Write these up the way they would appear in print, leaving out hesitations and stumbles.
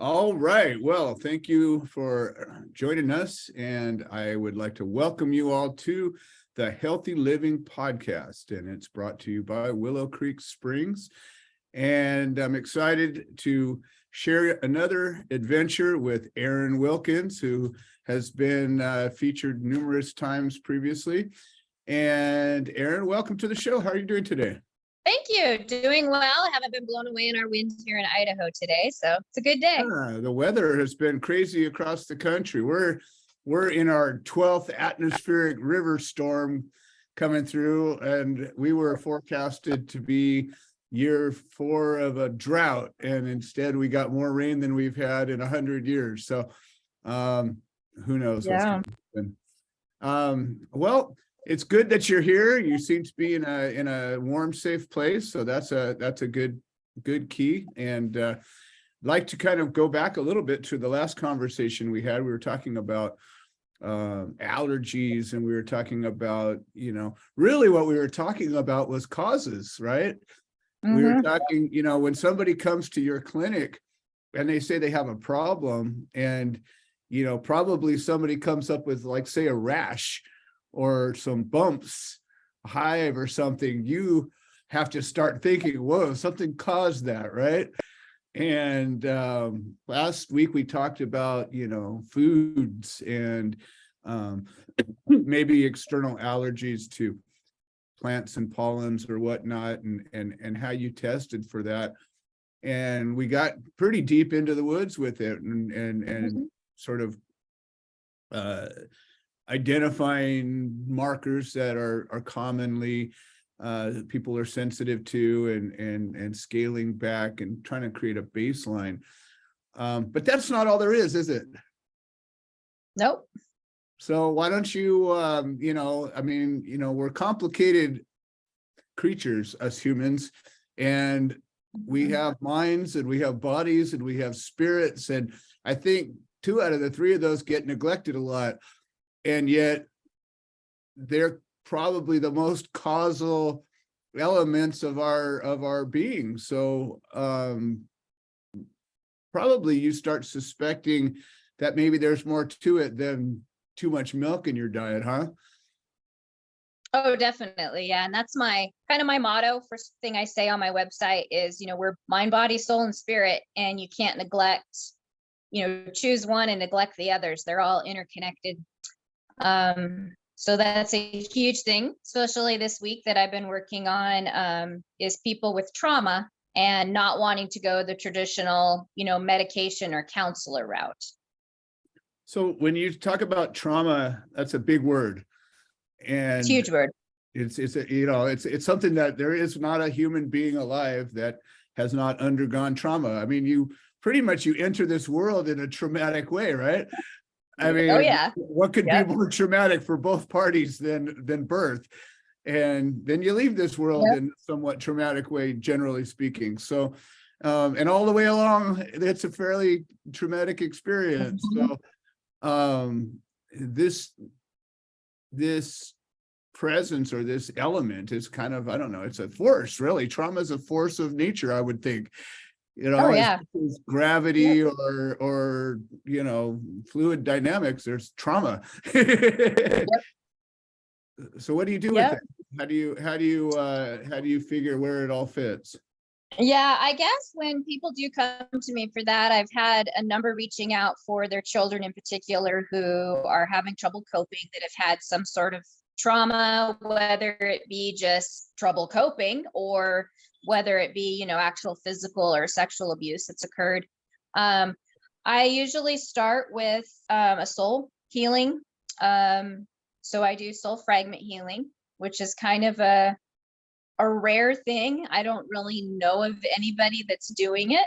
All right. Well, thank you for joining us. And I would like to welcome you all to the Healthy Living Podcast. And it's brought to you by Willow Creek Springs. And I'm excited to share another adventure with Erin Wilkins, who has been featured numerous times previously. And Erin, welcome to the show. How are you doing today? Thank you. Doing well. I haven't been blown away in our winds here in Idaho today, so it's a good day. The weather has been crazy across the country. We're in our 12th atmospheric river storm coming through, and we were forecasted to be year 4 of a drought, and instead we got more rain than we've had in 100 years. So who knows what's going to happen. Well, it's good that you're here. You seem to be in a warm, safe place, so that's a good key. And like to kind of go back a little bit to the last conversation we had. We were talking about allergies, and we were talking about, really what we were talking about was causes, right? Mm-hmm. We were talking, when somebody comes to your clinic and they say they have a problem, and probably somebody comes up with, like, say, a rash or some bumps, a hive or something, you have to start thinking, whoa, something caused that, right? And last week we talked about, foods and maybe external allergies to plants and pollens or whatnot, and how you tested for that. And we got pretty deep into the woods with it, and sort of identifying markers that are commonly people are sensitive to, and scaling back and trying to create a baseline. But that's not all there is it? Nope. So why don't you, we're complicated creatures, us humans, and we have minds, and we have bodies, and we have spirits. And I think 2 out of the 3 of those get neglected a lot. And yet they're probably the most causal elements of our being. So probably you start suspecting that maybe there's more to it than too much milk in your diet, huh? Oh, definitely. Yeah. And that's my motto. First thing I say on my website is, we're mind, body, soul, and spirit, and you can't neglect, choose one and neglect the others. They're all interconnected. So that's a huge thing, especially this week that I've been working on, is people with trauma and not wanting to go the traditional, medication or counselor route. So when you talk about trauma, that's a big word. And it's a huge word. It's something that there is not a human being alive that has not undergone trauma. I mean, you enter this world in a traumatic way, right? I mean, oh, yeah. What could be more traumatic for both parties than birth? And then you leave this world in a somewhat traumatic way, generally speaking. So, and all the way along, it's a fairly traumatic experience. So, this presence, or this element, is kind of, I don't know, it's a force, really. Trauma is a force of nature, I would think. As gravity or fluid dynamics, there's trauma. So what do you do with it? How do you figure where it all fits? Yeah, I guess when people do come to me for that, I've had a number reaching out for their children in particular who are having trouble coping, that have had some sort of trauma, whether it be just trouble coping or whether it be, actual physical or sexual abuse that's occurred. I usually start with a soul healing. So I do soul fragment healing, which is kind of a rare thing. I don't really know of anybody that's doing it.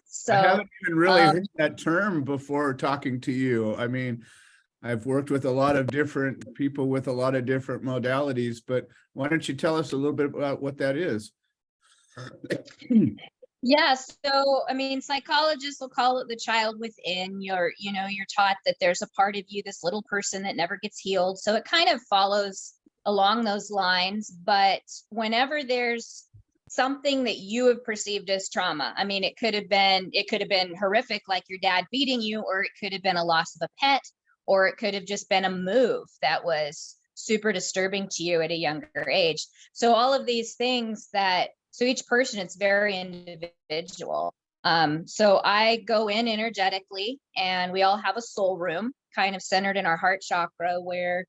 So I haven't even really heard that term before talking to you. I mean, I've worked with a lot of different people with a lot of different modalities, but why don't you tell us a little bit about what that is? Yeah, so I mean, psychologists will call it the child within. You're taught that there's a part of you, this little person that never gets healed. So it kind of follows along those lines. But whenever there's something that you have perceived as trauma. I mean, it could have been horrific, like your dad beating you, or it could have been a loss of a pet, or it could have just been a move that was super disturbing to you at a younger age. So all of these things so each person, it's very individual. So I go in energetically, and we all have a soul room kind of centered in our heart chakra, where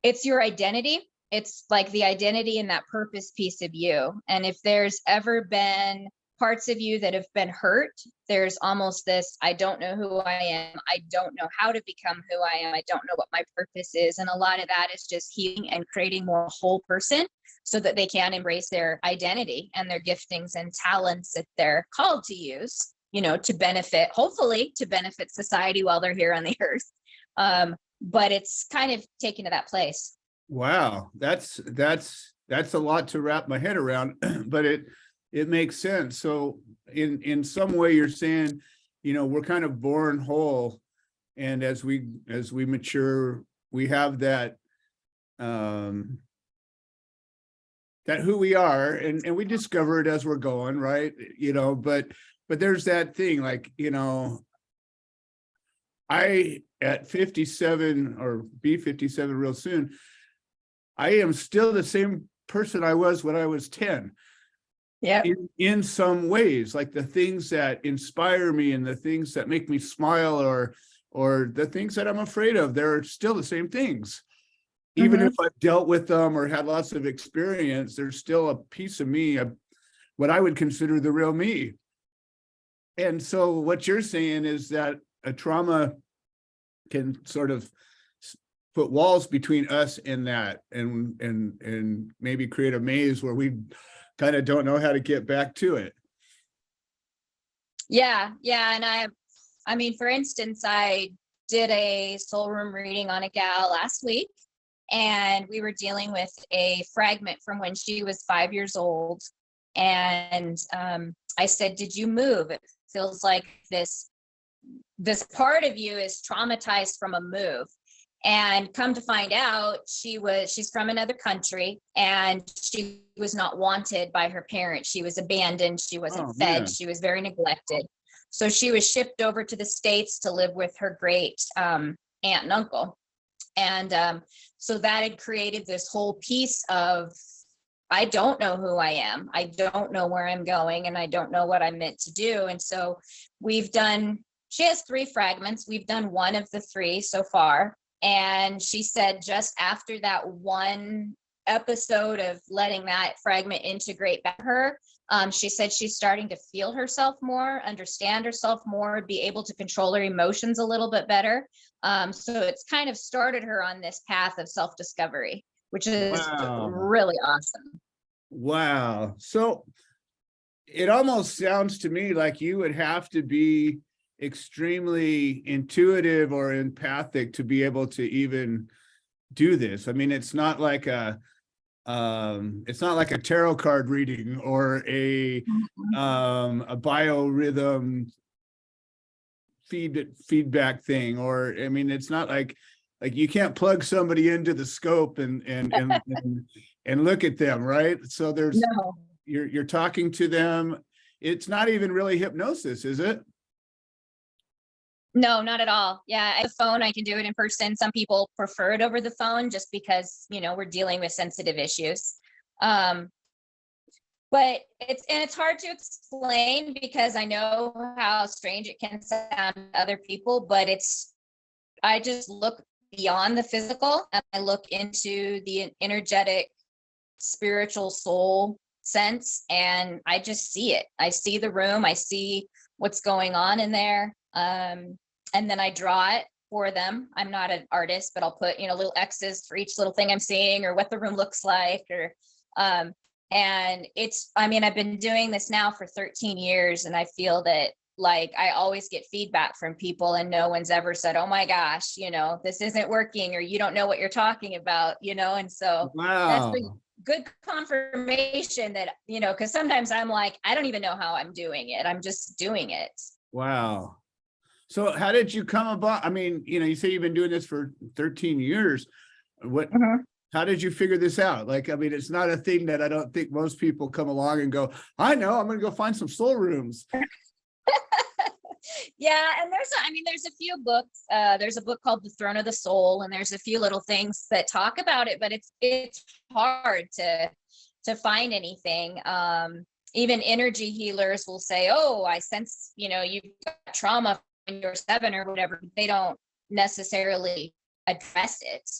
it's your identity. It's like the identity and that purpose piece of you. And if there's ever been parts of you that have been hurt, there's almost this, I don't know who I am. I don't know how to become who I am. I don't know what my purpose is. And a lot of that is just healing and creating more whole person so that they can embrace their identity and their giftings and talents that they're called to use, to benefit, hopefully to benefit society while they're here on the earth. But it's kind of taken to that place. Wow, that's a lot to wrap my head around, but it makes sense. So in some way you're saying, we're kind of born whole, and as we mature, we have that who we are, and we discover it as we're going, right? But there's that thing, like, I at 57 or be 57 real soon, I am still the same person I was when I was 10. Yeah. In some ways, like the things that inspire me and the things that make me smile, or the things that I'm afraid of, they're still the same things. Even if I've dealt with them or had lots of experience, there's still a piece of me, what I would consider the real me. And so what you're saying is that a trauma can sort of put walls between us and that, and maybe create a maze where we kind of don't know how to get back to it. Yeah. And I mean, for instance, I did a soul room reading on a gal last week, and we were dealing with a fragment from when she was 5 years old. And I said, did you move? It feels like this part of you is traumatized from a move. And come to find out, she's from another country, and she was not wanted by her parents. She was abandoned. She wasn't fed. Man. She was very neglected. So she was shipped over to the States to live with her great aunt and uncle. And so that had created this whole piece of, I don't know who I am. I don't know where I'm going, and I don't know what I'm meant to do. And so she has 3 fragments. We've done one of the 3 so far. And she said just after that one episode of letting that fragment integrate back to her, she said she's starting to feel herself more, understand herself more, be able to control her emotions a little bit better. So it's kind of started her on this path of self-discovery, which is really awesome. Wow. So it almost sounds to me like you would have to be extremely intuitive or empathic to be able to even do this. I mean, it's not like a tarot card reading or a biorhythm feedback thing, or I mean, it's not like you can't plug somebody into the scope and look at them, right? So there's you're talking to them. It's not even really hypnosis, is it? No, not at all. Yeah, the phone, I can do it in person. Some people prefer it over the phone just because, we're dealing with sensitive issues. But it's hard to explain because I know how strange it can sound to other people, but I just look beyond the physical, and I look into the energetic, spiritual soul sense, and I just see it. I see the room. I see what's going on in there. And then I draw it for them. I'm not an artist, but I'll put, little X's for each little thing I'm seeing, or what the room looks like, or, and I've been doing this now for 13 years, and I feel that, like, I always get feedback from people, and no one's ever said, oh my gosh, this isn't working, or you don't know what you're talking about, and so that's been good confirmation that, because sometimes I'm like, I don't even know how I'm doing it. I'm just doing it. Wow. So how did you come about? I mean, you say you've been doing this for 13 years. how did you figure this out? Like, I mean, it's not a thing that I don't think most people come along and go, I know, I'm going to go find some soul rooms. Yeah, and there's a few books. There's a book called The Throne of the Soul, and there's a few little things that talk about it, but it's hard to find anything. Even energy healers will say, oh, I sense, you've got trauma when you're 7 or whatever. They don't necessarily address it.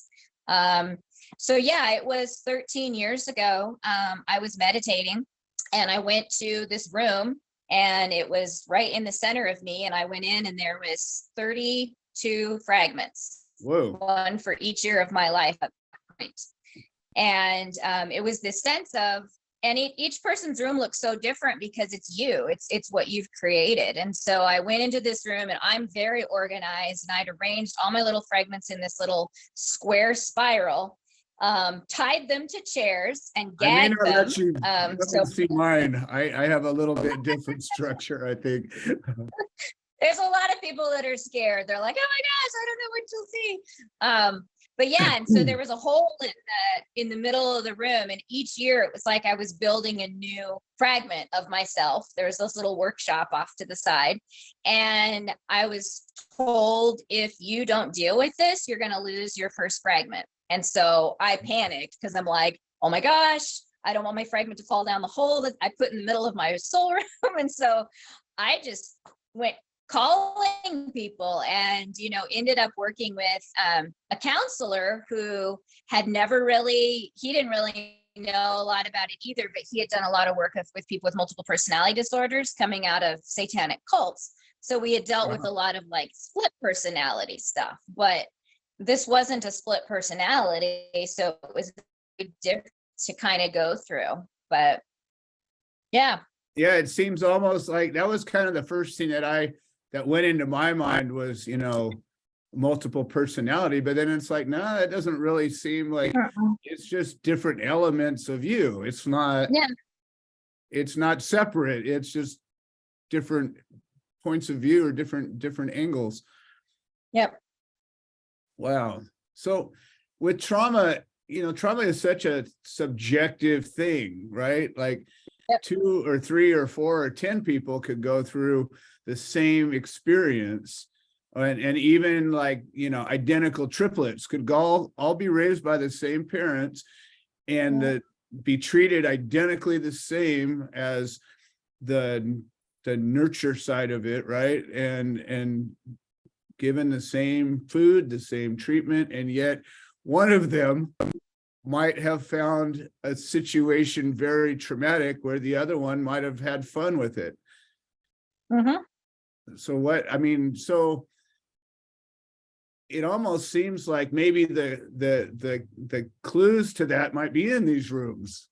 So yeah, it was 13 years ago. I was meditating and I went to this room, and it was right in the center of me. And I went in, and there was 32 fragments. Whoa. One for each year of my life at that point. And it was this sense of, and each person's room looks so different because it's you, it's what you've created. And so I went into this room, and I'm very organized, and I'd arranged all my little fragments in this little square spiral, tied them to chairs and gagged them. Let you so see mine. I have a little bit different structure, I think. There's a lot of people that are scared. They're like, oh my gosh, I don't know what you'll see. But yeah, and so there was a hole in the middle of the room, and each year it was like I was building a new fragment of myself. There was this little workshop off to the side, and I was told, if you don't deal with this, you're going to lose your first fragment. And so I panicked because I'm like, oh my gosh, I don't want my fragment to fall down the hole that I put in the middle of my soul room. And so I just went calling people, and ended up working with a counselor who had he didn't really know a lot about it either, but he had done a lot of work with people with multiple personality disorders coming out of satanic cults. So we had dealt with a lot of like split personality stuff, but this wasn't a split personality, so it was different to kind of go through. But yeah, it seems almost like that was kind of the first thing that went into my mind was, multiple personality. But then it's like, no, that doesn't really seem like it's just different elements of you. It's not, it's not separate. It's just different points of view or different angles. Yep. Wow. So with trauma, trauma is such a subjective thing, right? Like 2 or 3 or 4 or 10 people could go through the same experience, and even like, identical triplets could all be raised by the same parents and be treated identically the same as the nurture side of it, right? And given the same food, the same treatment, and yet one of them might have found a situation very traumatic where the other one might have had fun with it. Mm-hmm. So it almost seems like maybe the clues to that might be in these rooms.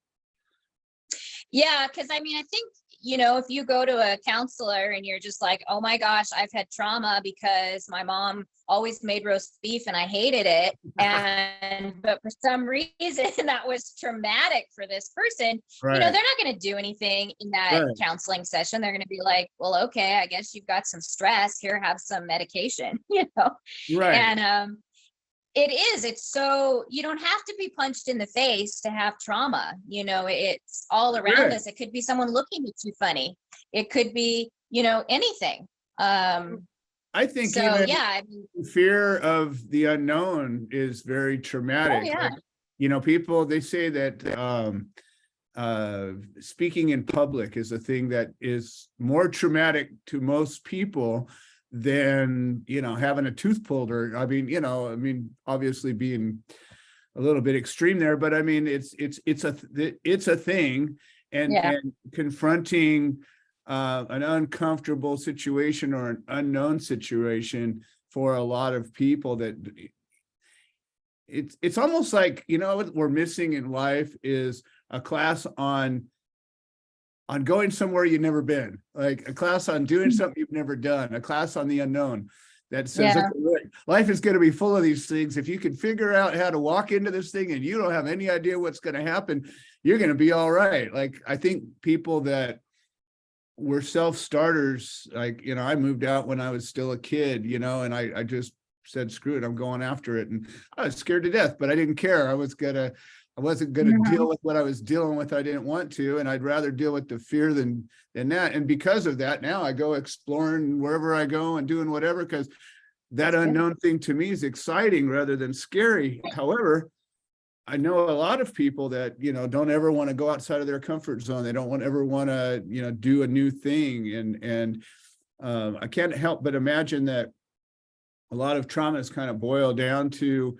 Yeah, because I think, if you go to a counselor and you're just like, oh my gosh, I've had trauma because my mom always made roast beef and I hated it. But for some reason that was traumatic for this person, right. They're not going to do anything in that counseling session. They're going to be like, well, okay, I guess you've got some stress here, have some medication, Right. And, it's so, you don't have to be punched in the face to have trauma. It's all around us. It could be someone looking at you funny. It could be, anything. I think so, fear of the unknown is very traumatic. Oh, yeah. Like, people, they say that speaking in public is a thing that is more traumatic to most people than having a tooth pulled, or obviously being a little bit extreme there, but it's a thing, and confronting an uncomfortable situation or an unknown situation for a lot of people, that it's almost like, what we're missing in life is a class on going somewhere you've never been, like a class on doing something you've never done, a class on the unknown that says, okay, life is going to be full of these things. If you can figure out how to walk into this thing and you don't have any idea what's going to happen, you're going to be all right. Like, I think people that were self-starters, like, I moved out when I was still a kid, and I just said, screw it, I'm going after it. And I was scared to death, but I didn't care. I wasn't gonna Mhm. deal with what I was dealing with. I didn't want to, and I'd rather deal with the fear than that. And because of that, now I go exploring wherever I go and doing whatever, because that That's good. unknown thing to me is exciting rather than scary. However, I know a lot of people that, don't ever want to go outside of their comfort zone. They don't ever want to, do a new thing. And I can't help but imagine that a lot of traumas kind of boil down to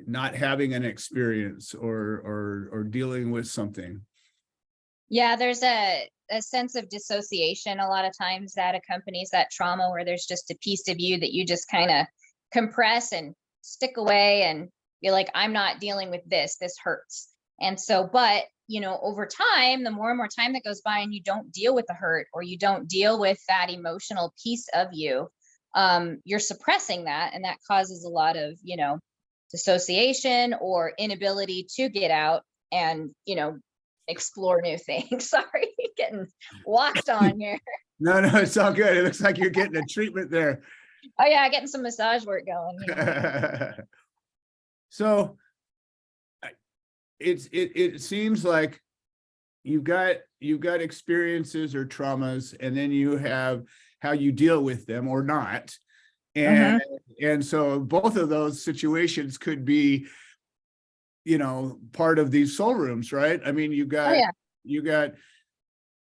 not having an experience or dealing with something. Yeah, there's a sense of dissociation a lot of times that accompanies that trauma, where there's just a piece of you that you just kind of compress and stick away, and you're like, I'm not dealing with this hurts. And so, but over time, the more and more time that goes by and you don't deal with the hurt, or you don't deal with that emotional piece of you, you're suppressing that, and that causes a lot of dissociation or inability to get out and explore new things. Sorry, getting walked on here. No, it's all good. It looks like you're getting a treatment there. Oh yeah, getting some massage work going. So it seems like you've got experiences or traumas, and then you have how you deal with them or not. And so both of those situations could be part of these soul rooms, right? I mean, you got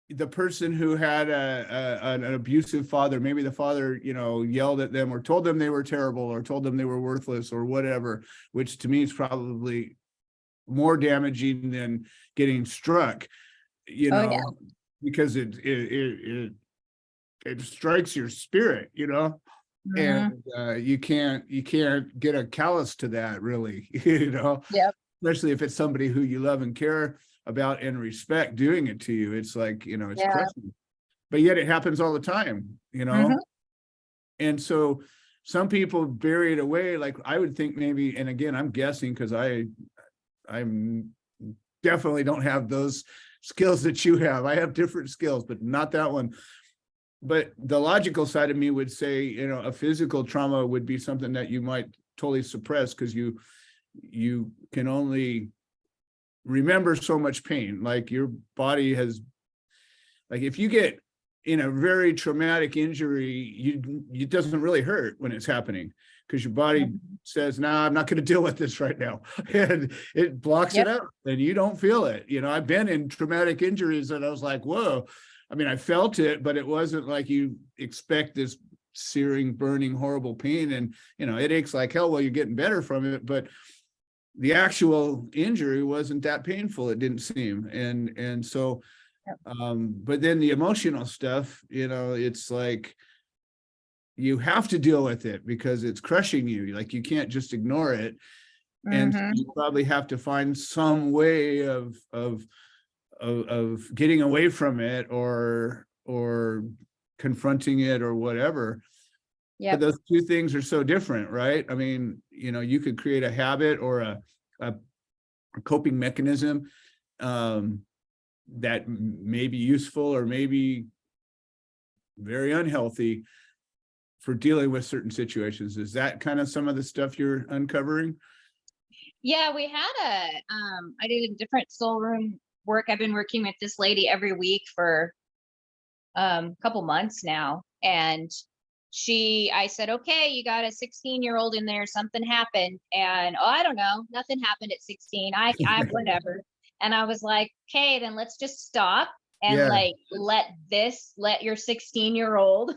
the person who had an abusive father. Maybe the father yelled at them or told them they were terrible or told them they were worthless or whatever, which to me is probably more damaging than getting struck, because it strikes your spirit, and you can't get a callus to that, really. Yep. Especially if it's somebody who you love and care about and respect doing it to you. It's like, it's crushing, but yet it happens all the time, and so some people bury it away. Like, I would think maybe, and again, I'm guessing because I'm definitely don't have those skills that you have. I have different skills, but not that one. But the logical side of me would say, a physical trauma would be something that you might totally suppress, because you can only remember so much pain. Like, your body has, like, if you get in a very traumatic injury, it doesn't really hurt when it's happening, because your body says, nah, I'm not going to deal with this right now. And it blocks it out, and you don't feel it. I've been in traumatic injuries and I was like, whoa. I mean, I felt it, but it wasn't like you expect this searing, burning, horrible pain. And, it aches like hell while you're getting better from it. But the actual injury wasn't that painful, it didn't seem. And so, but then the emotional stuff, it's like, you have to deal with it because it's crushing you. Like, you can't just ignore it. And you probably have to find some way of getting away from it or confronting it or whatever. But those two things are so different, right? I mean, you could create a habit or a coping mechanism that may be useful or maybe very unhealthy for dealing with certain situations. Is that kind of some of the stuff you're uncovering? Yeah, we had I did a different soul room work. I've been working with this lady every week for a couple months now. And I said, okay, you got a 16-year-old in there, something happened. And, oh, I don't know, nothing happened at 16. I whatever. And I was like, okay, then let's just stop and let your 16-year-old,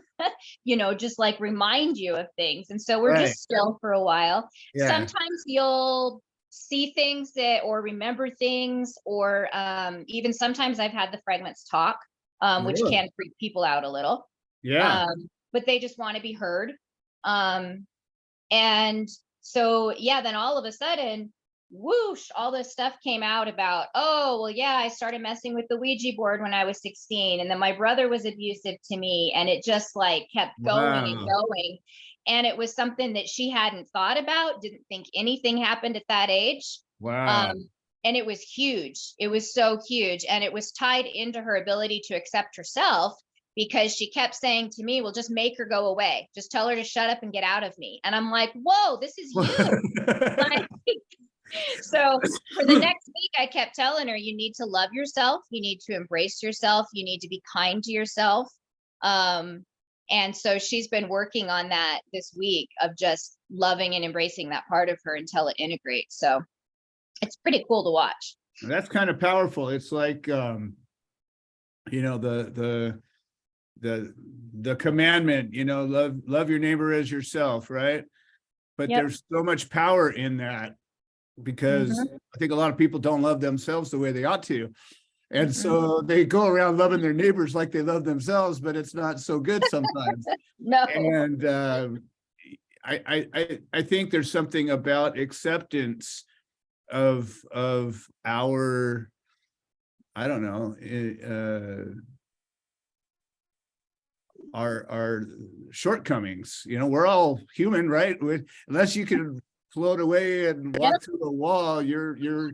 just like remind you of things. And so we're just still for a while. Sometimes you'll see things or remember things, or even sometimes I've had the fragments talk, which can freak people out a little. But they just want to be heard. And so, then all of a sudden, whoosh, all this stuff came out about, oh, well, I started messing with the Ouija board when I was 16. And then my brother was abusive to me. And it just like kept going and going. And it was something that she hadn't thought about, didn't think anything happened at that age. And it was huge. It was so huge. And it was tied into her ability to accept herself because she kept saying to me, well, just make her go away. Just tell her to shut up and get out of me. And I'm like, whoa, this is you. Like, so for the next week, I kept telling her, you need to love yourself. You need to embrace yourself. You need to be kind to yourself. And so she's been working on that this week of just loving and embracing that part of her until it integrates. So it's pretty cool to watch. That's kind of powerful. It's like, you know, the commandment, you know, love your neighbor as yourself, right? But Yep. there's so much power in that, because I think a lot of people don't love themselves the way they ought to. And so they go around loving their neighbors like they love themselves, but it's not so good sometimes. No. And I think there's something about acceptance of our, I don't know, our shortcomings. You know, we're all human, right? Unless you can float away and walk through a wall, you're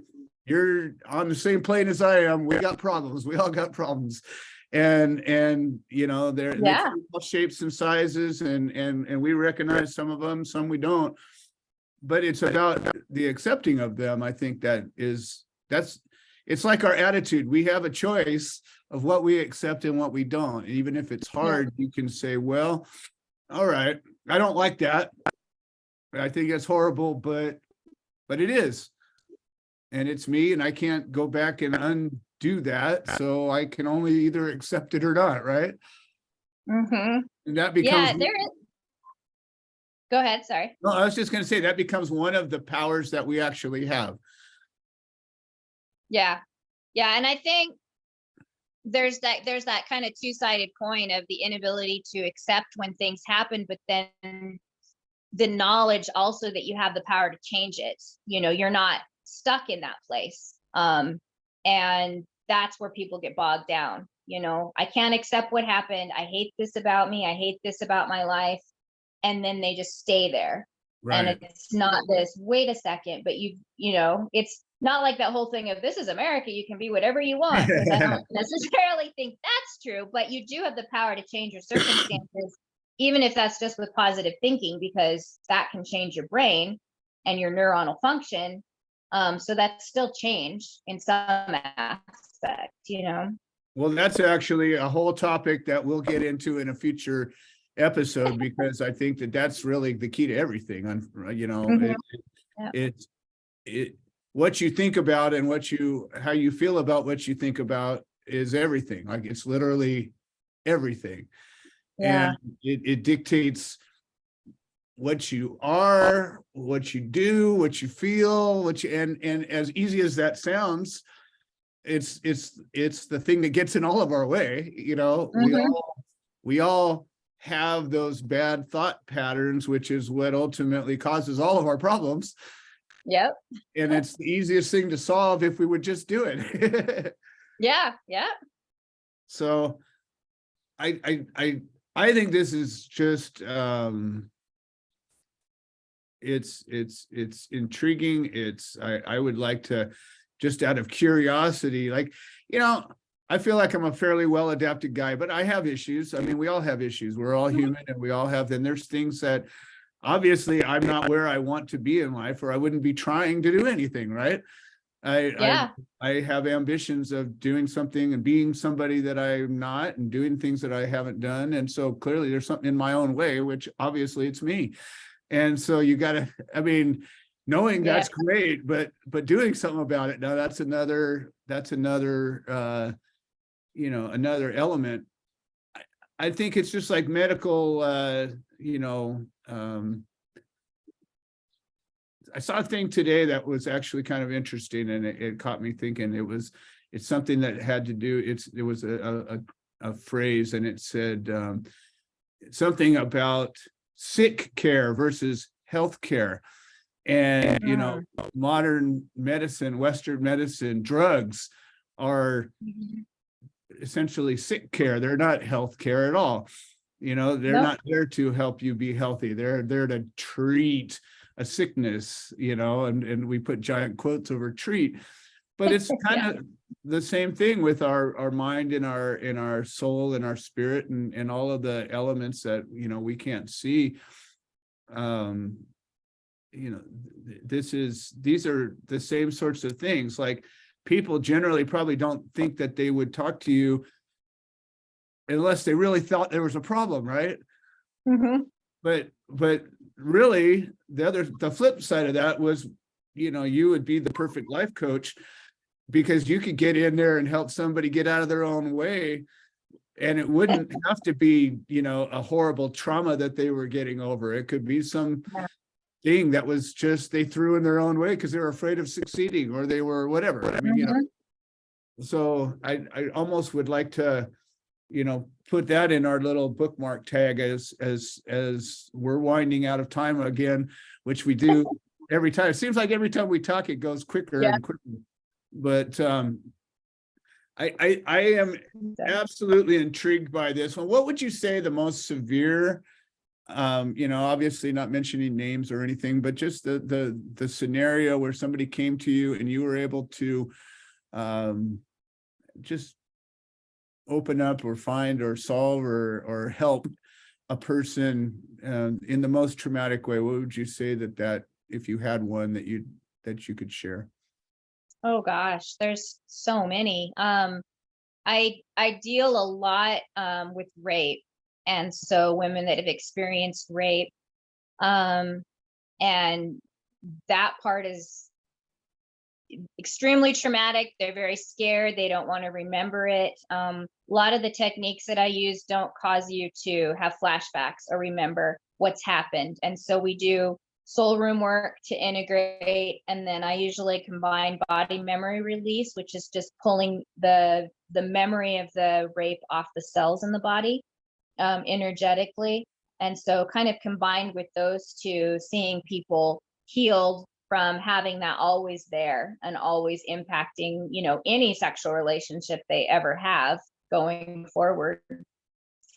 on the same plane as I am. We got problems. We all got problems. And you know, they're all shapes and sizes, and we recognize some of them, some we don't. But it's about the accepting of them. I think it's like our attitude. We have a choice of what we accept and what we don't. Even if it's hard, you can say, well, all right, I don't like that. I think it's horrible, but it is. And it's me, and I can't go back and undo that. So I can only either accept it or not, right? And that becomes there is. Go ahead, sorry. No, I was just going to say that becomes one of the powers that we actually have. Yeah. And I think there's that kind of two-sided coin of the inability to accept when things happen, but then the knowledge also that you have the power to change it. You know, you're not stuck in that place. And that's where people get bogged down. You know, I can't accept what happened. I hate this about me. I hate this about my life. And then they just stay there. Right. And it's not this, wait a second, but you know, it's not like that whole thing of this is America, you can be whatever you want. I don't necessarily think that's true, but you do have the power to change your circumstances, even if that's just with positive thinking, because that can change your brain and your neuronal function. So that's still change in some aspect, you know. Well, that's actually a whole topic that we'll get into in a future episode, because I think that's really the key to everything. You know, it's what you think about and how you feel about what you think about is everything. Like, it's literally everything. And it dictates what you are, what you do, what you feel, and as easy as that sounds, it's the thing that gets in all of our way. You know, we all have those bad thought patterns, which is what ultimately causes all of our problems. Yep. And it's the easiest thing to solve if we would just do it. Yeah. So I think this is just it's intriguing. I would like to, just out of curiosity, like, you know, I feel like I'm a fairly well-adapted guy, but I have issues. I mean, we all have issues. We're all human, and we all have them. There's things that obviously I'm not where I want to be in life, or I wouldn't be trying to do anything, right? I have ambitions of doing something and being somebody that I'm not, and doing things that I haven't done. And so clearly there's something in my own way, which obviously it's me. And so you gotta, I mean, knowing that's great, but doing something about it, now that's another you know, another element. I think it's just like medical, you know, I saw a thing today that was actually kind of interesting, and it caught me thinking. It's something that had to do, it was a phrase, and it said something about sick care versus health care. And, you know, modern medicine, Western medicine, drugs are essentially sick care. They're not health care at all. You know, they're not there to help you be healthy. They're there to treat a sickness, you know, and we put giant quotes over treat. But it's kind Yeah. of the same thing with our mind and our soul and our spirit and all of the elements that, you know, we can't see. You know, these are the same sorts of things. Like, people generally probably don't think that they would talk to you unless they really thought there was a problem, right? Mhm. But really, the flip side of that was, you know, you would be the perfect life coach, because you could get in there and help somebody get out of their own way, and it wouldn't have to be, you know, a horrible trauma that they were getting over. It could be some Yeah. thing that was just they threw in their own way because they were afraid of succeeding, or they were whatever. I mean, you know, Mhm. so I almost would like to, you know, put that in our little bookmark tag as we're winding out of time again, which we do every time. It seems like every time we talk, it goes quicker Yeah. and quicker. But I am absolutely intrigued by this one. What would you say the most severe, you know, obviously not mentioning names or anything, but just the scenario where somebody came to you and you were able to just open up or find or solve or help a person in the most traumatic way? What would you say that if you had one that you could share? Oh gosh, there's so many. I deal a lot with rape, and so women that have experienced rape, um, and that part is extremely traumatic. They're very scared. They don't want to remember it. A lot of the techniques that I use don't cause you to have flashbacks or remember what's happened. And so we do soul room work to integrate. And then I usually combine body memory release, which is just pulling the memory of the rape off the cells in the body energetically. And so kind of combined with those two, seeing people healed from having that always there and always impacting, you know, any sexual relationship they ever have going forward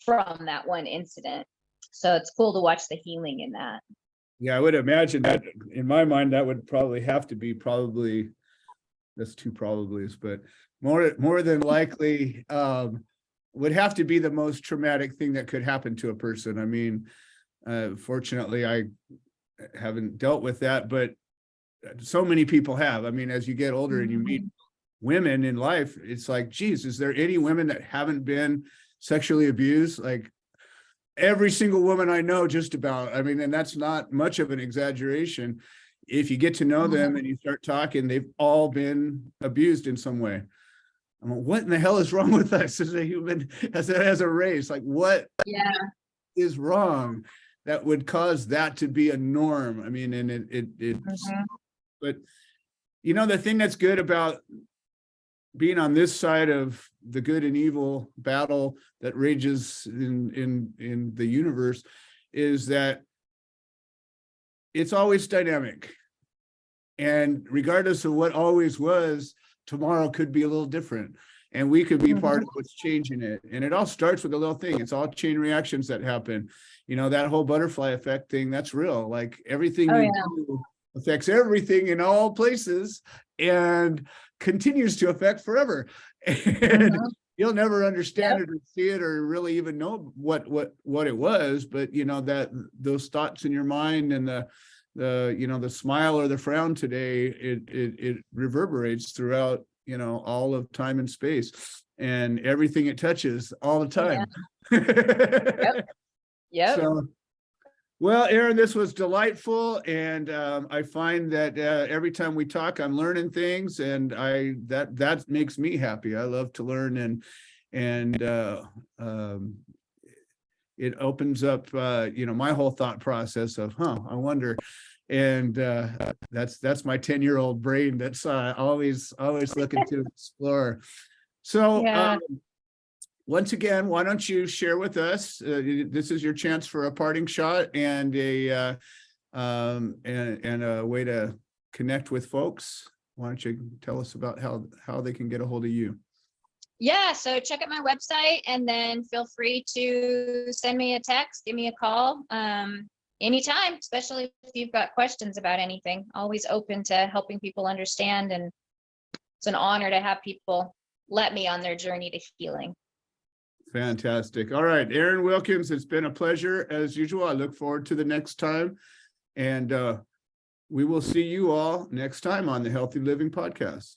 from that one incident. So it's cool to watch the healing in that. Yeah, I would imagine that in my mind, that would probably have to be that's two probablys, but more than likely would have to be the most traumatic thing that could happen to a person. I mean, fortunately, I haven't dealt with that, but so many people have. I mean, as you get older and you meet women in life, it's like, geez, is there any women that haven't been sexually abused? Like, every single woman I know, just about. I mean, and that's not much of an exaggeration. If you get to know them and you start talking, they've all been abused in some way. I'm like, what in the hell is wrong with us as a human, as a race? Like, what Yeah. is wrong that would cause that to be a norm? I mean, and it's, Mhm. but you know, the thing that's good about being on this side of the good and evil battle that rages in the universe is that it's always dynamic. And regardless of what always was, tomorrow could be a little different. And we could be part of what's changing it. And it all starts with a little thing. It's all chain reactions that happen. You know, that whole butterfly effect thing, that's real. Like, everything Oh you yeah. do affects everything in all places and continues to affect forever. And Mhm. you'll never understand Yep. it or see it or really even know what it was. But you know, that those thoughts in your mind and the you know, the smile or the frown today, it reverberates throughout, you know, all of time and space and everything it touches all the Oh, yeah. time. Yep. Yep. So, well, Erin, this was delightful, and I find that every time we talk, I'm learning things, and that makes me happy. I love to learn, and it opens up, you know, my whole thought process of, I wonder. And that's my 10-year-old brain that's always looking to explore. So Yeah. once again, why don't you share with us? This is your chance for a parting shot and and a way to connect with folks. Why don't you tell us about how they can get a hold of you? Yeah, so check out my website and then feel free to send me a text, give me a call anytime, especially if you've got questions about anything. Always open to helping people understand and it's an honor to have people let me on their journey to healing. Fantastic. All right, Erin Wilkins, it's been a pleasure as usual. I look forward to the next time. And we will see you all next time on the Healthy Living Podcast.